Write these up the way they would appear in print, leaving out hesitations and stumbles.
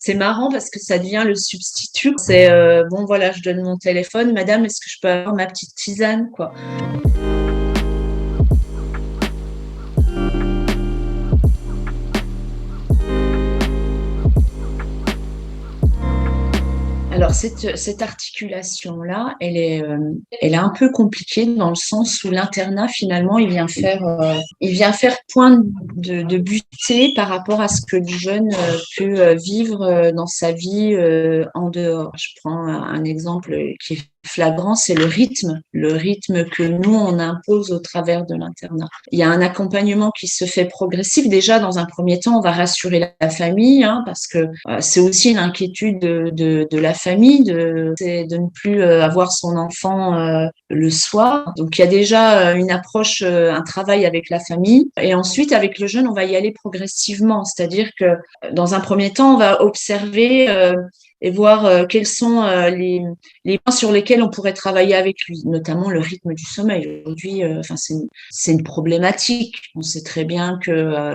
C'est marrant parce que ça devient le substitut. C'est bon, voilà, je donne mon téléphone. Madame, est-ce que je peux avoir ma petite tisane, quoi? Alors, cette articulation-là, elle est un peu compliquée dans le sens où l'internat, finalement, il vient faire point de butée par rapport à ce que le jeune peut vivre dans sa vie en dehors. Je prends un exemple qui est flagrant, c'est le rythme que nous, on impose au travers de l'internat. Il y a un accompagnement qui se fait progressif. Déjà, dans un premier temps, on va rassurer la famille, hein, parce que c'est aussi l'inquiétude de la famille, c'est de ne plus avoir son enfant le soir. Donc, il y a déjà une approche, un travail avec la famille. Et ensuite, avec le jeune, on va y aller progressivement. C'est-à-dire que dans un premier temps, on va observer et voir quels sont les points sur lesquels on pourrait travailler avec lui, notamment le rythme du sommeil. Aujourd'hui, c'est une problématique. On sait très bien que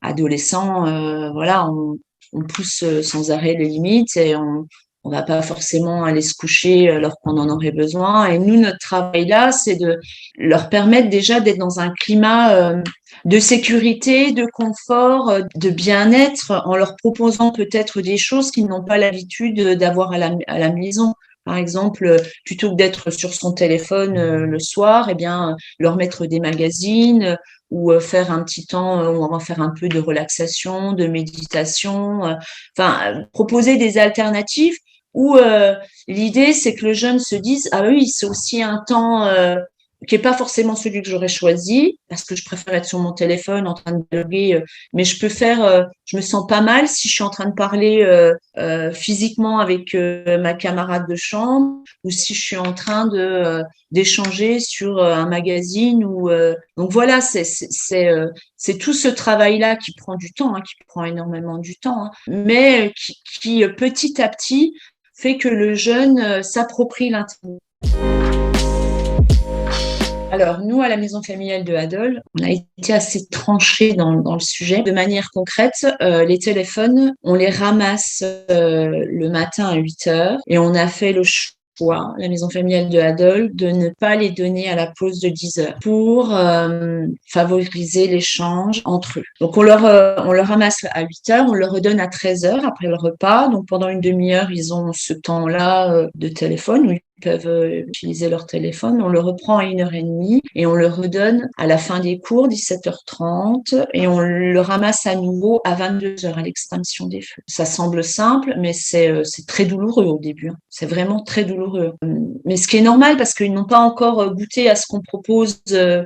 l'adolescent, voilà, on pousse sans arrêt les limites et on va pas forcément aller se coucher alors qu'on en aurait besoin. Et nous, notre travail là, c'est de leur permettre déjà d'être dans un climat de sécurité, de confort, de bien-être, en leur proposant peut-être des choses qu'ils n'ont pas l'habitude d'avoir à la maison. Par exemple, plutôt que d'être sur son téléphone le soir, eh bien, leur mettre des magazines ou faire un petit temps où on va faire un peu de relaxation, de méditation, proposer des alternatives où l'idée, c'est que le jeune se dise, ah oui, c'est aussi un temps qui n'est pas forcément celui que j'aurais choisi, parce que je préfère être sur mon téléphone en train de bloguer, mais je me sens pas mal si je suis en train de parler physiquement avec ma camarade de chambre, ou si je suis en train d'échanger sur un magazine. Donc voilà, c'est tout ce travail-là qui prend du temps, hein, qui prend énormément du temps, hein, mais qui petit à petit fait que le jeune s'approprie l'internet. Alors, nous, à la maison familiale de Adol, on a été assez tranchés dans le sujet. De manière concrète, les téléphones, on les ramasse le matin à 8 heures et on a fait le choix, la maison familiale de Adol, de ne pas les donner à la pause de 10 heures pour favoriser l'échange entre eux. Donc, on leur ramasse à 8 heures, on leur redonne à 13 heures après le repas. Donc, pendant une demi-heure, ils ont ce temps-là de téléphone où peuvent utiliser leur téléphone. On le reprend à 1h30 et on le redonne à la fin des cours, 17h30, et on le ramasse à nouveau à 22h à l'extinction des feux. Ça semble simple, mais c'est très douloureux au début. Hein. C'est vraiment très douloureux. Mais ce qui est normal parce qu'ils n'ont pas encore goûté à ce qu'on propose,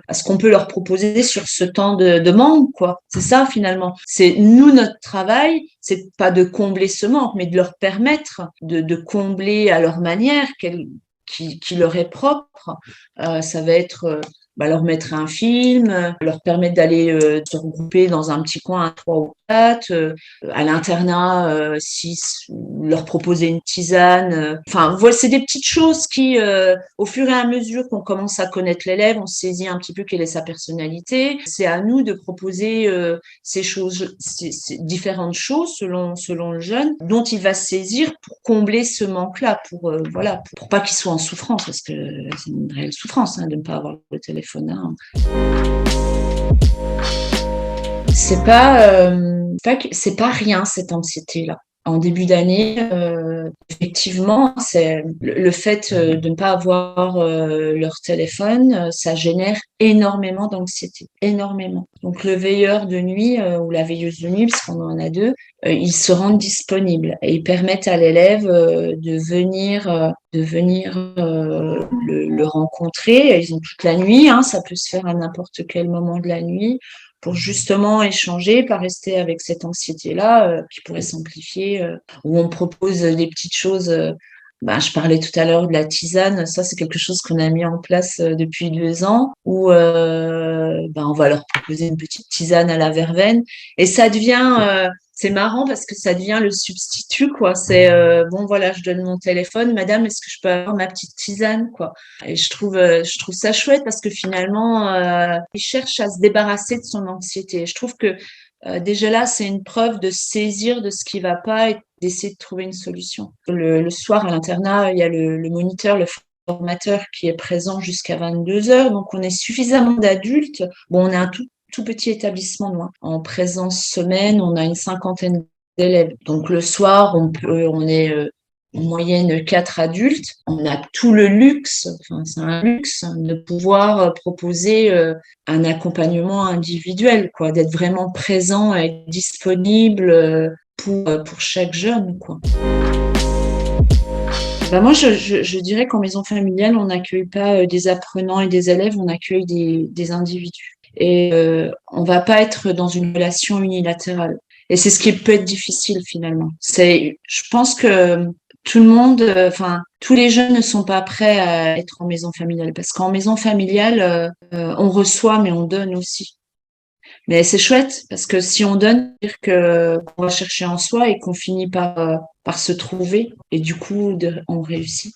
à ce qu'on peut leur proposer sur ce temps de manque, quoi. C'est ça finalement. C'est nous, notre travail, c'est pas de combler ce manque, mais de leur permettre de combler à leur manière, qui leur est propre. Ça va être leur mettre un film, leur permettre d'aller se regrouper dans un petit coin à 3 ou 4, à l'internat, leur proposer une tisane. Voilà, c'est des petites choses qui, au fur et à mesure qu'on commence à connaître l'élève, on saisit un petit peu quelle est sa personnalité. C'est à nous de proposer ces choses, ces différentes choses selon le jeune, dont il va se saisir pour combler ce manque-là, pour pas qu'il soit en souffrance, parce que c'est une réelle souffrance de ne pas avoir le téléphone. C'est pas rien cette anxiété-là. En début d'année, effectivement, c'est le fait de ne pas avoir leur téléphone, ça génère énormément d'anxiété, énormément. Donc le veilleur de nuit ou la veilleuse de nuit, parce qu'on en a deux, ils se rendent disponibles et ils permettent à l'élève de venir le rencontrer. Ils ont toute la nuit, hein, ça peut se faire à n'importe quel moment de la nuit, pour justement échanger, pas rester avec cette anxiété-là qui pourrait s'amplifier, où on propose des petites choses. Je parlais tout à l'heure de la tisane, ça c'est quelque chose qu'on a mis en place depuis 2 ans, où on va leur proposer une petite tisane à la verveine, et ça devient... c'est marrant parce que ça devient le substitut, quoi. C'est bon, voilà, je donne mon téléphone, madame, est-ce que je peux avoir ma petite tisane, quoi. Et je trouve ça chouette parce que finalement, il cherche à se débarrasser de son anxiété. Je trouve que déjà là, c'est une preuve de saisir de ce qui va pas et d'essayer de trouver une solution. Le soir, à l'internat, il y a le moniteur, le formateur qui est présent jusqu'à 22h. Donc, on est suffisamment d'adultes. Bon, on est un tout petit établissement, nous, hein. En présence semaine, on a une cinquantaine d'élèves. Donc, le soir, on est en moyenne 4 adultes. On a tout le luxe, enfin, c'est un luxe, de pouvoir proposer un accompagnement individuel, quoi, d'être vraiment présent, être disponible pour chaque jeune, quoi. Bah moi, je dirais qu'en maison familiale, on n'accueille pas des apprenants et des élèves, on accueille des individus. Et on va pas être dans une relation unilatérale. Et c'est ce qui peut être difficile finalement. Je pense que tout le monde, enfin, tous les jeunes ne sont pas prêts à être en maison familiale. Parce qu'en maison familiale, on reçoit, mais on donne aussi. Mais c'est chouette parce que si on donne, c'est-à-dire qu'on va chercher en soi et qu'on finit par se trouver et du coup on réussit.